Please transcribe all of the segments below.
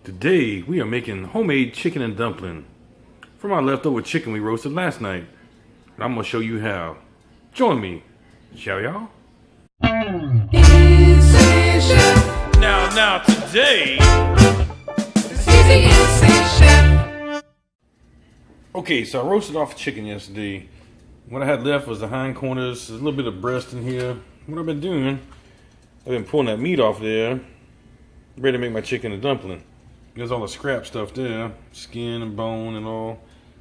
Today we are making homemade chicken and dumpling from our leftover chicken we roasted last night. And I'm gonna show you how. Join me, shall y'all? Now today. Okay, so I roasted off chicken yesterday. What I had left was the hind corners, a little bit of breast in here. What I've been doing, I've been pulling that meat off there, ready to make my chicken and dumpling. There's all the scrap stuff there, skin and bone and all.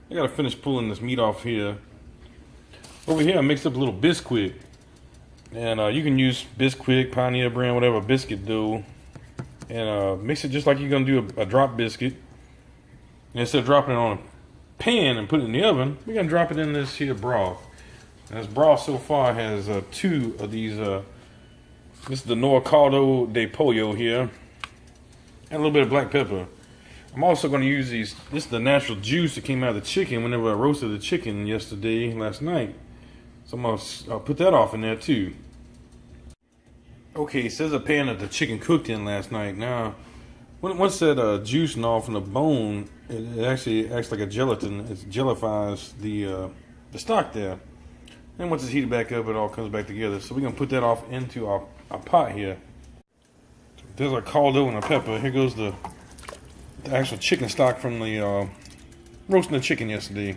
I gotta finish pulling this meat off here. Over here I mixed up a little Bisquick. And you can use Bisquick, Pioneer brand, whatever, biscuit dough. And mix it just like you're gonna do a drop biscuit. And instead of dropping it on a pan and put it in the oven, we're gonna drop it in this here broth. And this broth so far has two of these, this is the Caldo de Pollo here. And a little bit of black pepper. I'm also going to use these. This is the natural juice that came out of the chicken whenever I roasted the chicken last night. So I'm going to put that off in there too. Okay, it says a pan that the chicken cooked in last night. Now, once that juice and all from the bone, it actually acts like a gelatin. It jellifies the stock there. And once it's heated back up, it all comes back together. So we're going to put that off into our pot here. There's our caldo and our pepper. Here goes the actual chicken stock from the roasting the chicken yesterday.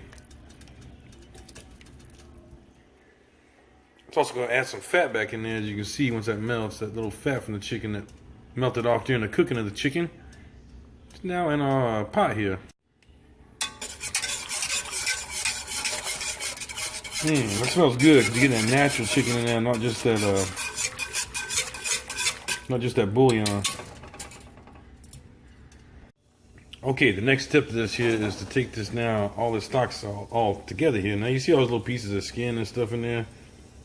It's also going to add some fat back in there, as you can see once that melts. That little fat from the chicken that melted off during the cooking of the chicken. It's now in our pot here. That smells good because you're getting that natural chicken in there, not just that bouillon. Okay, the next step to this here is to take this now, all the stocks all together here. Now you see all those little pieces of skin and stuff in there?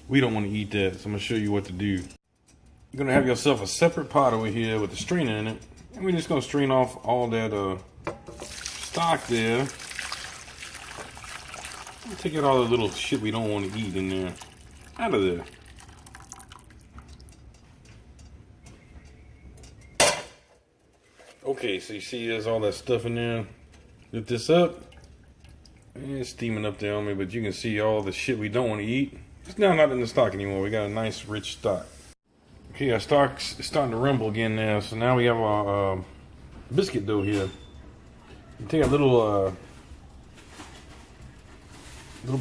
We don't want to eat that, so I'm going to show you what to do. You're going to have yourself a separate pot over here with the strainer in it. And we're just going to strain off all that stock there. Take out all the little shit we don't want to eat in there. Out of there. Okay, so you see there's all that stuff in there. Lift this up. It's steaming up there on me, but you can see all the shit we don't want to eat. It's now not in the stock anymore. We got a nice rich stock. Okay, our stock's starting to rumble again now. So now we have our biscuit dough here. You take a little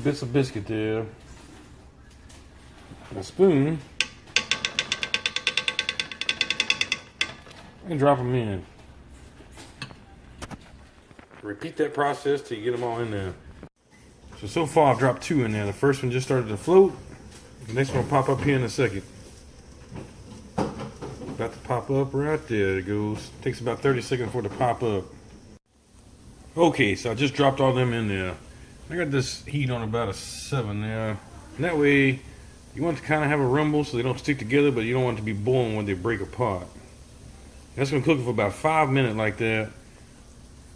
bits of biscuit there. And a spoon. And drop them in. Repeat that process till you get them all in there. So far I've dropped two in there. The first one just started to float. The next one will pop up here in a second. About to pop up right there. It goes. Takes about 30 seconds for it to pop up. Okay, so I just dropped all them in there. I got this heat on about a 7 there. And that way you want to kind of have a rumble so they don't stick together, but you don't want it to be boiling when they break apart. That's going to cook it for about 5 minutes like that.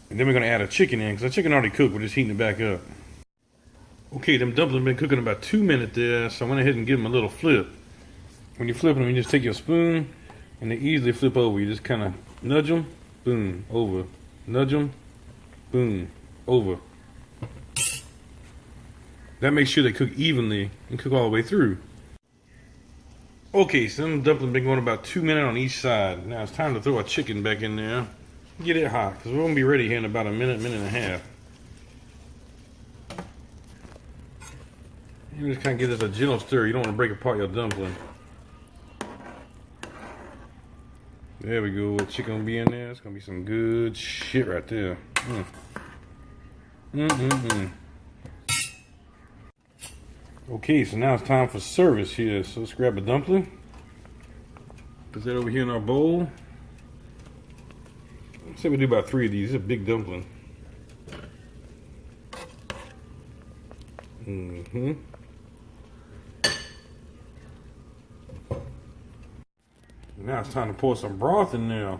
And then we're going to add a chicken in, because the chicken already cooked. We're just heating it back up. Okay, them dumplings have been cooking about 2 minutes there, so I went ahead and give them a little flip. When you're flipping them, you just take your spoon, and they easily flip over. You just kind of nudge them, boom, over. Nudge them, boom, over. That makes sure they cook evenly and cook all the way through. Okay, so them dumplings have been going about 2 minutes on each side. Now it's time to throw our chicken back in there. Get it hot, because we're going to be ready here in about a minute and a half. You just kind of give this a gentle stir. You don't want to break apart your dumpling. There we go. The chicken will be in there. It's going to be some good shit right there. Okay, so now it's time for service here. So let's grab a dumpling. Put that over here in our bowl. Let's say we do about 3 of these. This is a big dumpling. Now it's time to pour some broth in there.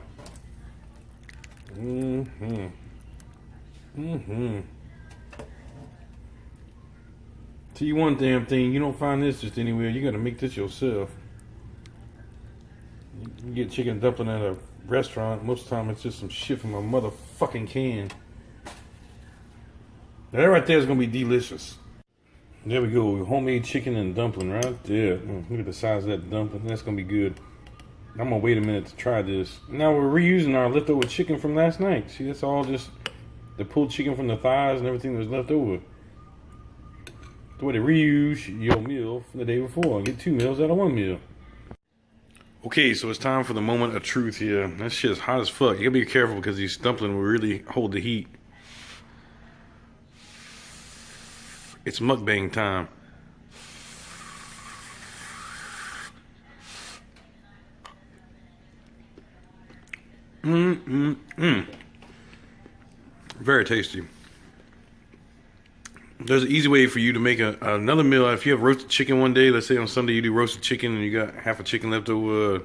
Tell you one damn thing, you don't find this just anywhere. You gotta make this yourself. You can get chicken dumpling at a restaurant, most of the time it's just some shit from a motherfucking can. Now, that right there is gonna be delicious. There we go, homemade chicken and dumpling right there. Look at the size of that dumpling. That's gonna be good. I'm gonna wait a minute to try this. Now we're reusing our leftover chicken from last night. See, that's all just the pulled chicken from the thighs and everything that was left over. The way to reuse your meal from the day before. Get 2 meals out of 1 meal. Okay, so it's time for the moment of truth here. That shit is hot as fuck. You gotta be careful because these dumplings will really hold the heat. It's mukbang time. Very tasty. There's an easy way for you to make another meal. If you have roasted chicken one day, let's say on Sunday you do roasted chicken and you got half a chicken left over,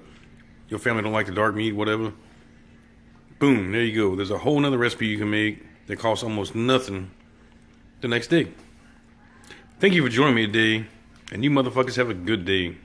your family don't like the dark meat, whatever. Boom, there you go. There's a whole nother recipe you can make that costs almost nothing the next day. Thank you for joining me today, and you motherfuckers have a good day.